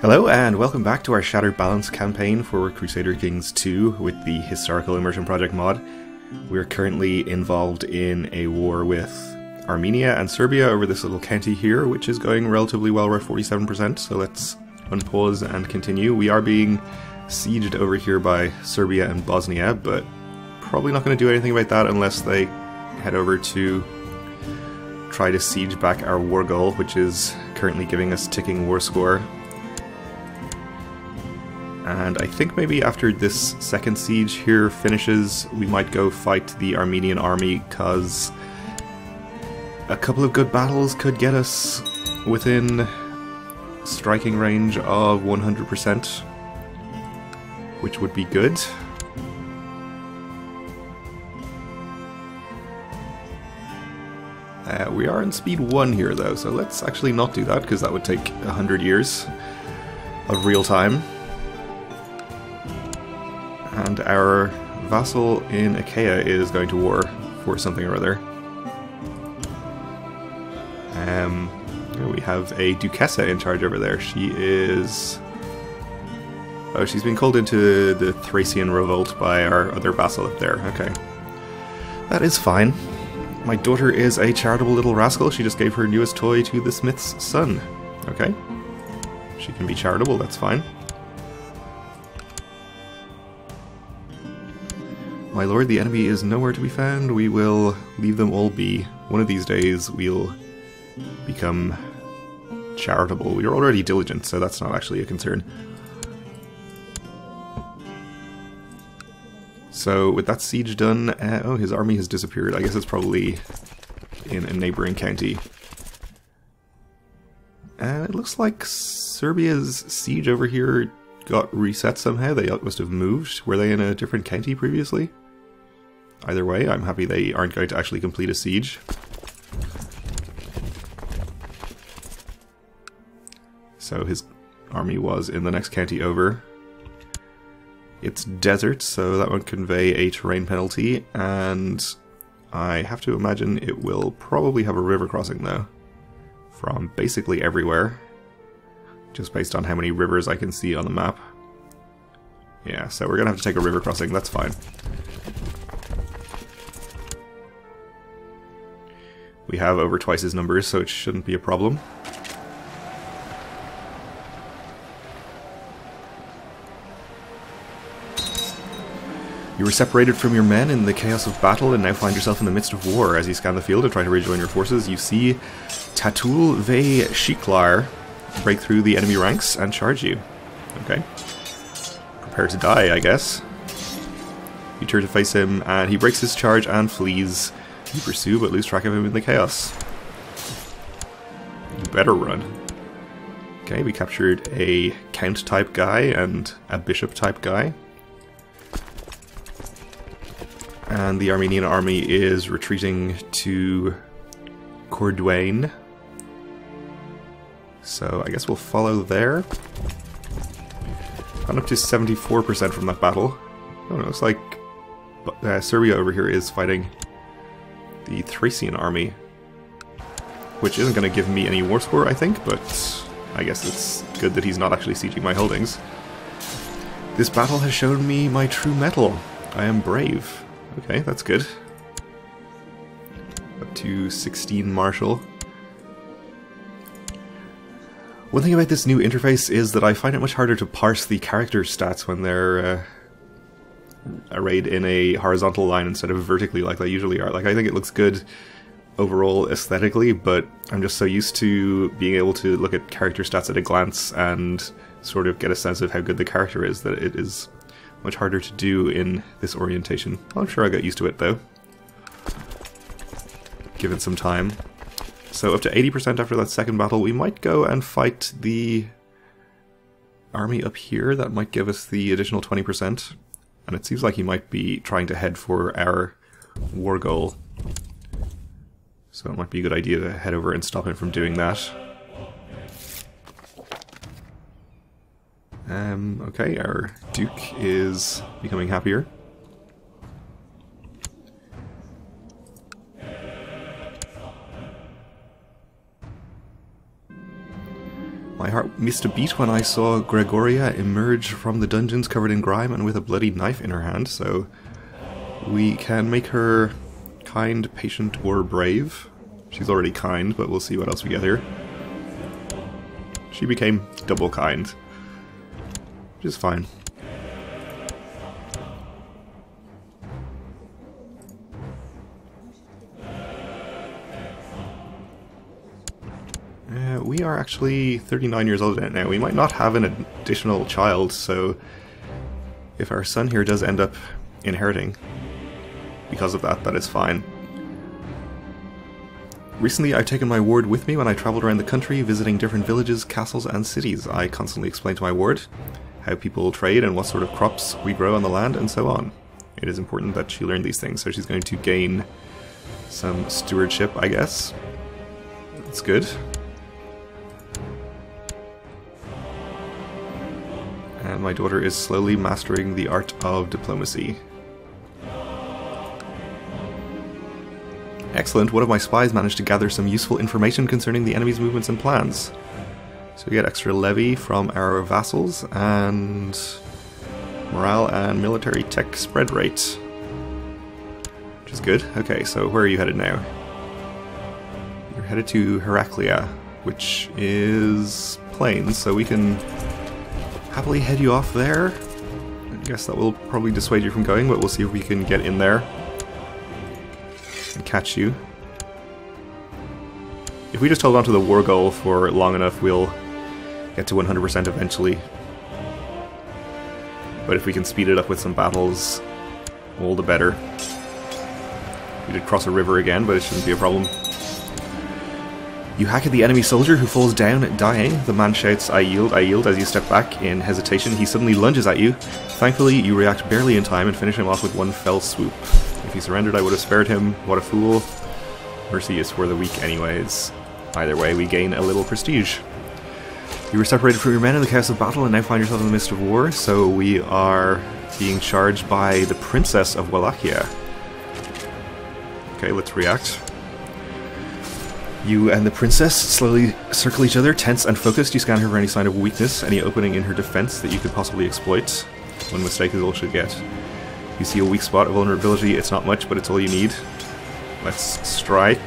Hello and welcome back to our Shattered Balance campaign for Crusader Kings 2 with the Historical Immersion Project mod. We're currently involved in a war with Armenia and Serbia over this little county here, which is going relatively well. We're at 47%, so let's unpause and continue. We are being sieged over here by Serbia and Bosnia, but probably not going to do anything about that unless they head over to try to siege back our war goal, which is currently giving us ticking war score. And I think maybe after this second siege here finishes, we might go fight the Armenian army, because a couple of good battles could get us within striking range of 100%, which would be good. We are in speed 1 here though, so let's actually not do that, because that would take 100 years of real time. And our vassal in Achaia is going to war for something or other. We have a Duchessa in charge over there. She is... Oh, she's been called into the Thracian revolt by our other vassal up there. Okay. That is fine. My daughter is a charitable little rascal. She just gave her newest toy to the smith's son. Okay. She can be charitable, that's fine. My lord, the enemy is nowhere to be found. We will leave them all be. One of these days, we'll become charitable. We are already diligent, so that's not actually a concern. So, with that siege done... oh, his army has disappeared. I guess it's probably in a neighboring county. It looks like Serbia's siege over here got reset somehow. They must have moved. Were they in a different county previously? Either way, I'm happy they aren't going to actually complete a siege. So his army was in the next county over. It's desert, so that would convey a terrain penalty, and I have to imagine it will probably have a river crossing though, from basically everywhere, just based on how many rivers I can see on the map. Yeah, so we're gonna have to take a river crossing, that's fine. We have over twice his numbers, so it shouldn't be a problem. You were separated from your men in the chaos of battle and now find yourself in the midst of war. As you scan the field and try to rejoin your forces, you see Tatul Ve Shiklar break through the enemy ranks and charge you. Okay. Prepare to die, I guess. You turn to face him, and he breaks his charge and flees. You pursue, but lose track of him in the chaos. You better run. Okay, we captured a count-type guy and a bishop-type guy. And the Armenian army is retreating to Cordwain. So I guess we'll follow there. Gone up to 74% from that battle. Oh, it looks like Serbia over here is fighting the Thracian army, which isn't going to give me any war score, I think, but I guess it's good that he's not actually sieging my holdings. This battle has shown me my true mettle. I am brave. Okay, that's good. Up to 16 martial. One thing about this new interface is that I find it much harder to parse the character stats when they're arrayed in a horizontal line instead of vertically like they usually are. Like, I think it looks good overall aesthetically, but I'm just so used to being able to look at character stats at a glance and sort of get a sense of how good the character is that it is much harder to do in this orientation. I'm sure I got used to it though. Give it some time. So up to 80% after that second battle, we might go and fight the army up here. That might give us the additional 20%. And it seems like he might be trying to head for our war goal. So it might be a good idea to head over and stop him from doing that. Okay, our Duke is becoming happier. missed a beat when I saw Gregoria emerge from the dungeons covered in grime and with a bloody knife in her hand, so we can make her kind, patient, or brave. She's already kind, but we'll see what else we get here. She became double kind, which is fine. We are actually 39 years old now. We might not have an additional child, so if our son here does end up inheriting because of that, that is fine. Recently, I've taken my ward with me when I traveled around the country, visiting different villages, castles, and cities. I constantly explain to my ward how people trade and what sort of crops we grow on the land, and so on. It is important that she learn these things, so she's going to gain some stewardship, I guess. That's good. And my daughter is slowly mastering the art of diplomacy. Excellent, one of my spies managed to gather some useful information concerning the enemy's movements and plans. So we get extra levy from our vassals, and morale and military tech spread rate. Which is good. Okay, so where are you headed now? You're headed to Heraclea, which is plains, so we can happily head you off there. I guess that will probably dissuade you from going, but we'll see if we can get in there and catch you. If we just hold on to the war goal for long enough, we'll get to 100% eventually. But if we can speed it up with some battles, all the better. We did cross a river again, but it shouldn't be a problem. You hack at the enemy soldier who falls down, dying. The man shouts, I yield, as you step back in hesitation. He suddenly lunges at you. Thankfully, you react barely in time and finish him off with one fell swoop. If he surrendered, I would have spared him. What a fool. Mercy is for the weak anyways. Either way, we gain a little prestige. You were separated from your men in the chaos of battle and now find yourself in the midst of war, so we are being charged by the Princess of Wallachia. Okay, let's react. You and the princess slowly circle each other, tense and focused. You scan her for any sign of weakness, any opening in her defense that you could possibly exploit. One mistake is all she'll get. You see a weak spot, a vulnerability. It's not much, but it's all you need. Let's strike.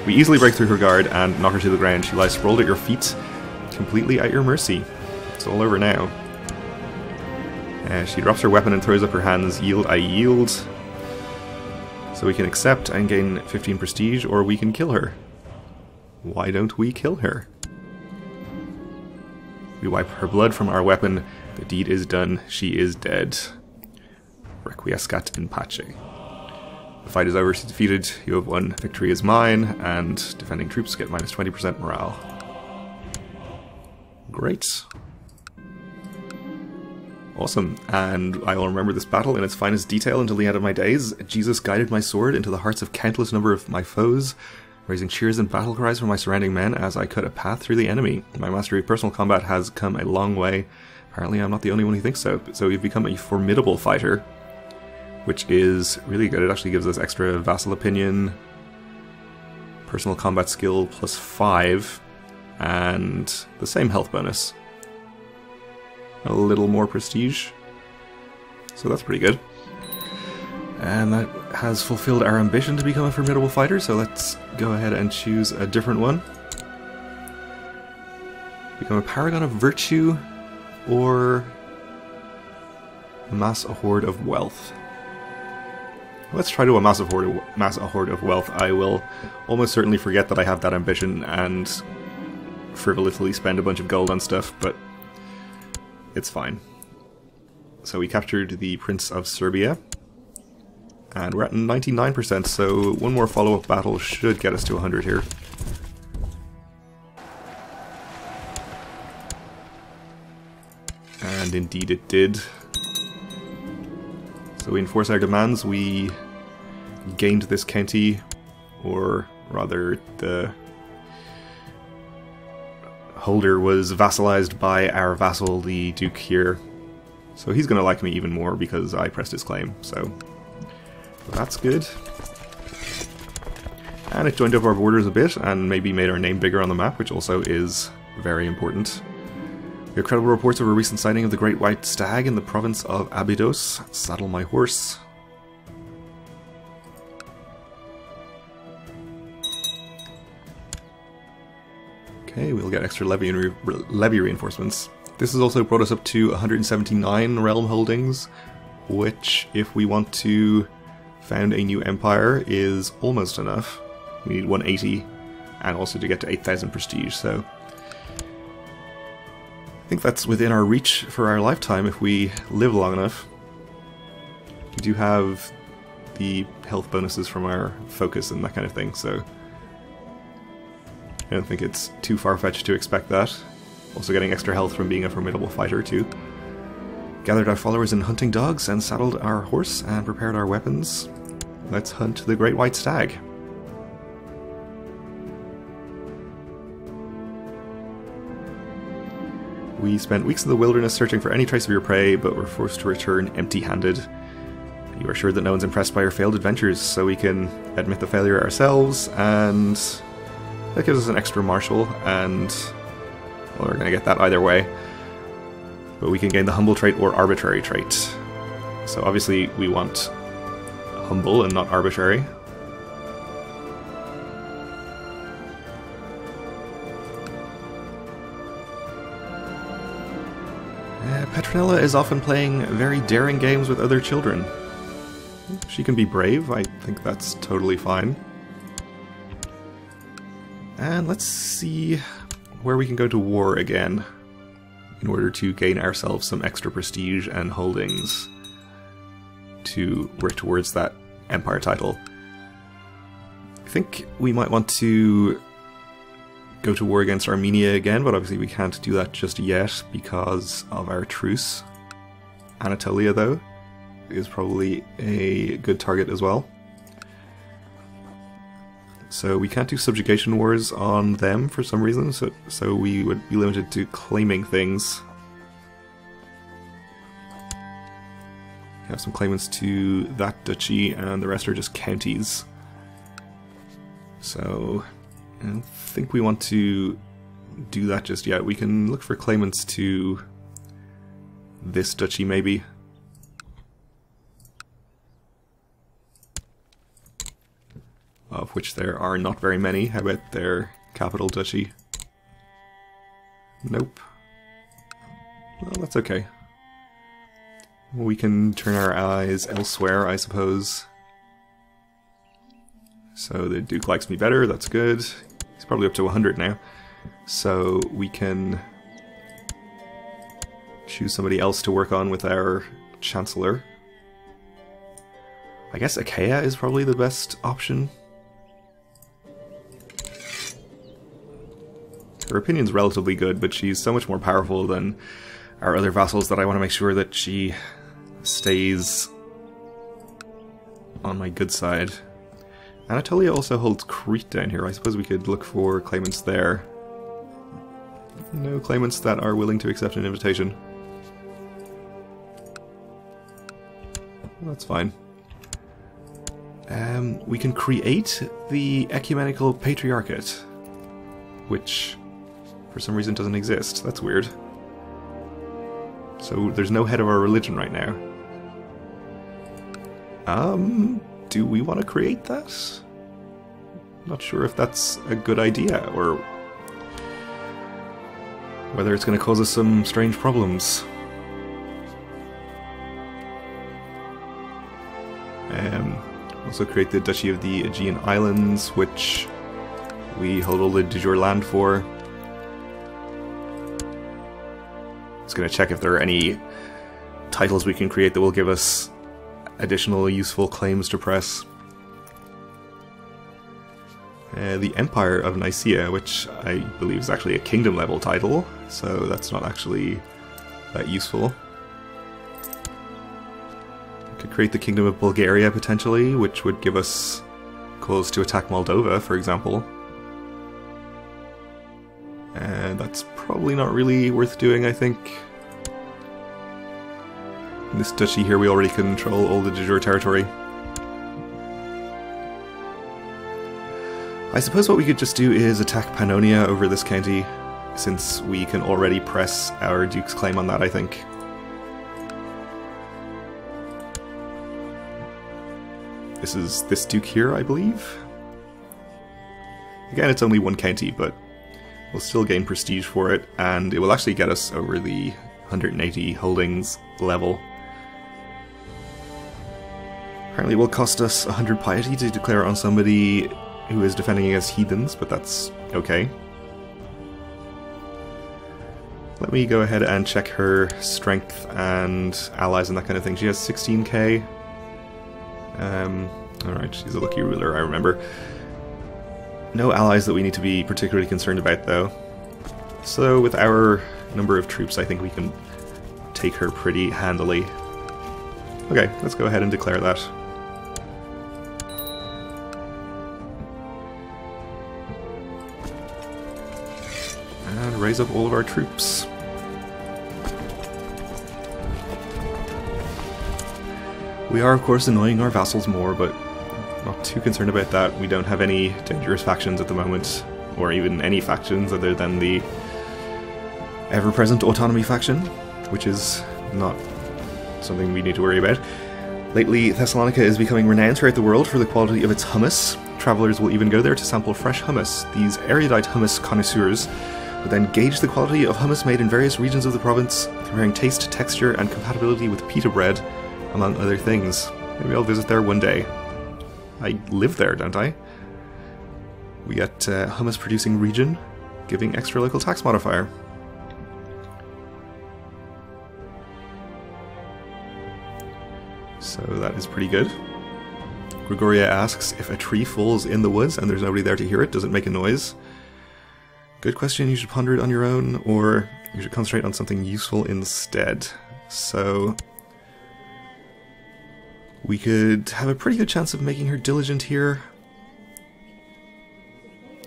We easily break through her guard and knock her to the ground. She lies sprawled at your feet, completely at your mercy. It's all over now. She drops her weapon and throws up her hands. Yield, I yield. So we can accept and gain 15 prestige, or we can kill her. Why don't we kill her? We wipe her blood from our weapon. The deed is done. She is dead. Requiescat in pace. The fight is over. She's defeated. You have won. Victory is mine. And defending troops get minus 20% morale. Great. Awesome. And I will remember this battle in its finest detail until the end of my days. Jesus guided my sword into the hearts of countless number of my foes, raising cheers and battle cries from my surrounding men as I cut a path through the enemy. My mastery of personal combat has come a long way. Apparently I'm not the only one who thinks so. So we've become a formidable fighter, which is really good. It actually gives us extra vassal opinion, personal combat skill plus 5, and the same health bonus. A little more prestige. So that's pretty good. And that has fulfilled our ambition to become a formidable fighter, so let's go ahead and choose a different one. Become a paragon of virtue, or amass a hoard of wealth. Let's try to amass a hoard of wealth. I will almost certainly forget that I have that ambition and frivolously spend a bunch of gold on stuff, but it's fine. So we captured the Prince of Serbia. And we're at 99%, so one more follow-up battle should get us to 100 here. And indeed it did. So we enforce our demands. We gained this county, or rather the holder was vassalized by our vassal, the Duke here. So he's going to like me even more because I pressed his claim, so that's good. And it joined up our borders a bit and maybe made our name bigger on the map, which also is very important. We have credible reports of a recent sighting of the Great White Stag in the province of Abydos. Saddle my horse. Okay, we'll get extra levy reinforcements. This has also brought us up to 179 realm holdings, which, if we want to found a new empire, is almost enough. We need 180, and also to get to 8,000 prestige, so I think that's within our reach for our lifetime if we live long enough. We do have the health bonuses from our focus and that kind of thing, so I don't think it's too far-fetched to expect that. Also getting extra health from being a formidable fighter too. Gathered our followers and hunting dogs and saddled our horse and prepared our weapons. Let's hunt the Great White Stag. We spent weeks in the wilderness searching for any trace of your prey, but were forced to return empty-handed. You are sure that no one's impressed by your failed adventures, so we can admit the failure ourselves, and that gives us an extra martial, and well, we're going to get that either way. But we can gain the humble trait or arbitrary trait. So obviously we want humble and not arbitrary. Petronella is often playing very daring games with other children. She can be brave, I think that's totally fine. And let's see where we can go to war again in order to gain ourselves some extra prestige and holdings to work towards that empire title. I think we might want to go to war against Armenia again, but obviously we can't do that just yet because of our truce. Anatolia, though, is probably a good target as well. So we can't do subjugation wars on them for some reason, so we would be limited to claiming things. We have some claimants to that duchy, and the rest are just counties. So I don't think we want to do that just yet. We can look for claimants to this duchy, maybe. Of which there are not very many. How about their capital duchy? Nope. Well, that's okay. We can turn our eyes elsewhere, I suppose. So the Duke likes me better, that's good. He's probably up to 100 now. So we can choose somebody else to work on with our Chancellor. I guess Achaia is probably the best option. Her opinion's relatively good, but she's so much more powerful than our other vassals that I want to make sure that she stays on my good side. Anatolia also holds Crete down here. I suppose we could look for claimants there. No claimants that are willing to accept an invitation. That's fine. We can create the Ecumenical Patriarchate, which for some reason doesn't exist. That's weird. So there's no head of our religion right now. Do we want to create that? Not sure if that's a good idea, or whether it's going to cause us some strange problems. Also create the Duchy of the Aegean Islands, which we hold all the de jure land for. Just going to check if there are any titles we can create that will give us additional useful claims to press. The Empire of Nicaea, which I believe is actually a kingdom level title, so that's not actually that useful. We could create the Kingdom of Bulgaria potentially, which would give us cause to attack Moldova, for example. And that's probably not really worth doing, I think. In this duchy here we already control all the de jure territory. I suppose what we could just do is attack Pannonia over this county, since we can already press our Duke's claim on that, I think. This is this Duke here, I believe. Again, it's only one county, but we'll still gain prestige for it, and it will actually get us over the 180 holdings level. Apparently it will cost us 100 piety to declare on somebody who is defending against heathens, but that's okay. Let me go ahead and check her strength and allies and that kind of thing. She has 16k. Alright, she's a lucky ruler, I remember. No allies that we need to be particularly concerned about, though. So with our number of troops, I think we can take her pretty handily. Okay, let's go ahead and declare that. And raise up all of our troops. We are, of course, annoying our vassals more, but not too concerned about that. We don't have any dangerous factions at the moment, or even any factions other than the ever-present autonomy faction, which is not something we need to worry about. Lately, Thessalonica is becoming renowned throughout the world for the quality of its hummus. Travelers will even go there to sample fresh hummus. These erudite hummus connoisseurs will then gauge the quality of hummus made in various regions of the province, comparing taste, texture, and compatibility with pita bread, among other things. Maybe I'll visit there one day. I live there, don't I? We get hummus producing region, giving extra local tax modifier. So that is pretty good. Gregoria asks, if a tree falls in the woods and there's nobody there to hear it, does it make a noise? Good question, you should ponder it on your own, or you should concentrate on something useful instead. So we could have a pretty good chance of making her diligent here.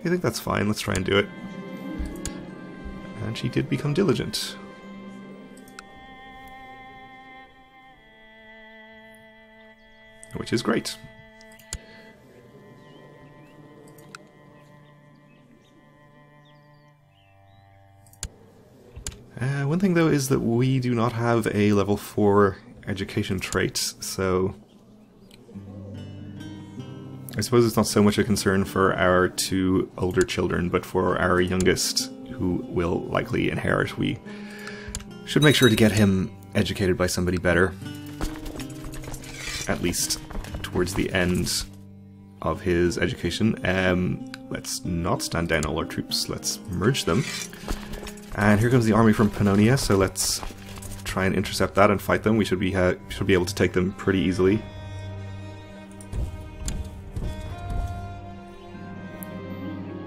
I think that's fine, let's try and do it. And she did become diligent. Which is great. One thing though is that we do not have a level 4 education trait, so I suppose it's not so much a concern for our 2 older children, but for our youngest, who will likely inherit. We should make sure to get him educated by somebody better, at least towards the end of his education. Let's not stand down all our troops, let's merge them. And here comes the army from Pannonia, so let's try and intercept that and fight them. We should be able to take them pretty easily.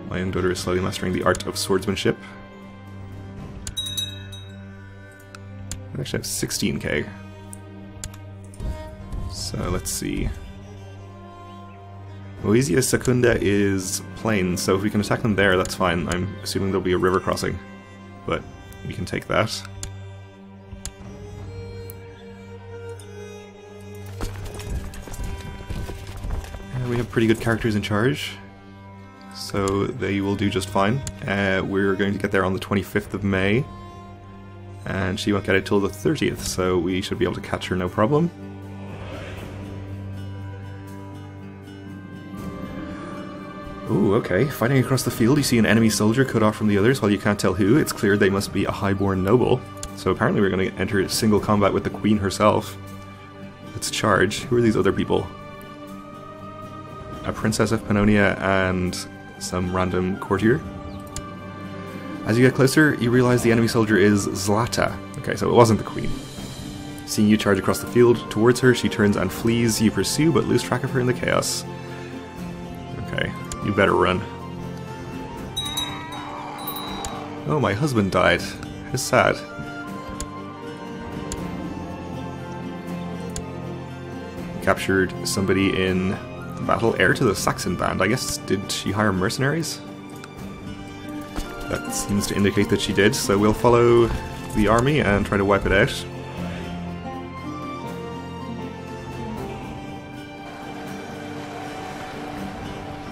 My young daughter is slowly mastering the art of swordsmanship. I actually have 16k. So let's see. Moesia Secunda is plain, so if we can attack them there, that's fine. I'm assuming there'll be a river crossing, but we can take that. And we have pretty good characters in charge, so they will do just fine. We're going to get there on the 25th of May, and she won't get it till the 30th, so we should be able to catch her no problem. Ooh, okay. Fighting across the field, you see an enemy soldier cut off from the others. While you can't tell who, it's clear they must be a highborn noble. So apparently we're going to enter single combat with the queen herself. Let's charge. Who are these other people? A princess of Pannonia and some random courtier. As you get closer, you realize the enemy soldier is Zlata. Okay, so it wasn't the queen. Seeing you charge across the field towards her, she turns and flees. You pursue, but lose track of her in the chaos. Okay. You better run. Oh, my husband died. How sad. Captured somebody in battle, heir to the Saxon band. I guess, did she hire mercenaries? That seems to indicate that she did, so we'll follow the army and try to wipe it out.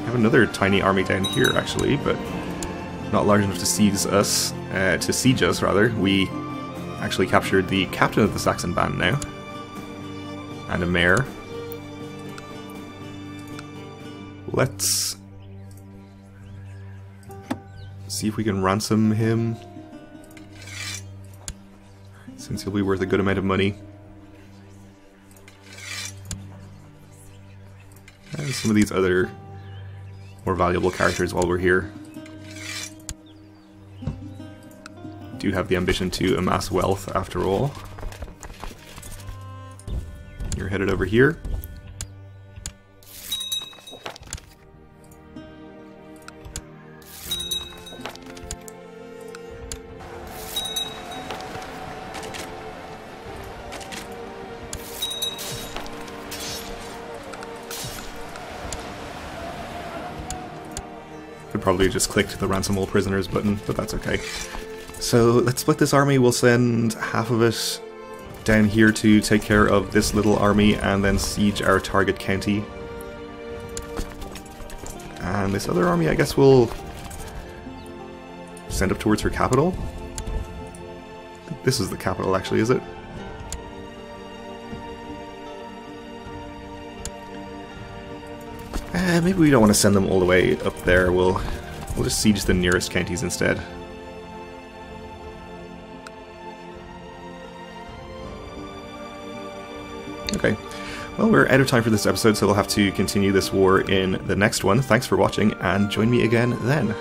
Have another tiny army down here actually, but not large enough to siege us, rather. We actually captured the captain of the Saxon band now, and a mayor. Let's see if we can ransom him, since he'll be worth a good amount of money. And some of these other more valuable characters while we're here. Do have the ambition to amass wealth after all. You're headed over here. Could probably just clicked the ransom all prisoners button, but that's okay. So let's split this army. We'll send half of it down here to take care of this little army and then siege our target county. And this other army I guess we'll send up towards her capital. This is the capital actually, is it? Maybe we don't want to send them all the way up there. We'll just siege the nearest counties instead. Okay, well, we're out of time for this episode, so we'll have to continue this war in the next one. Thanks for watching, and join me again then.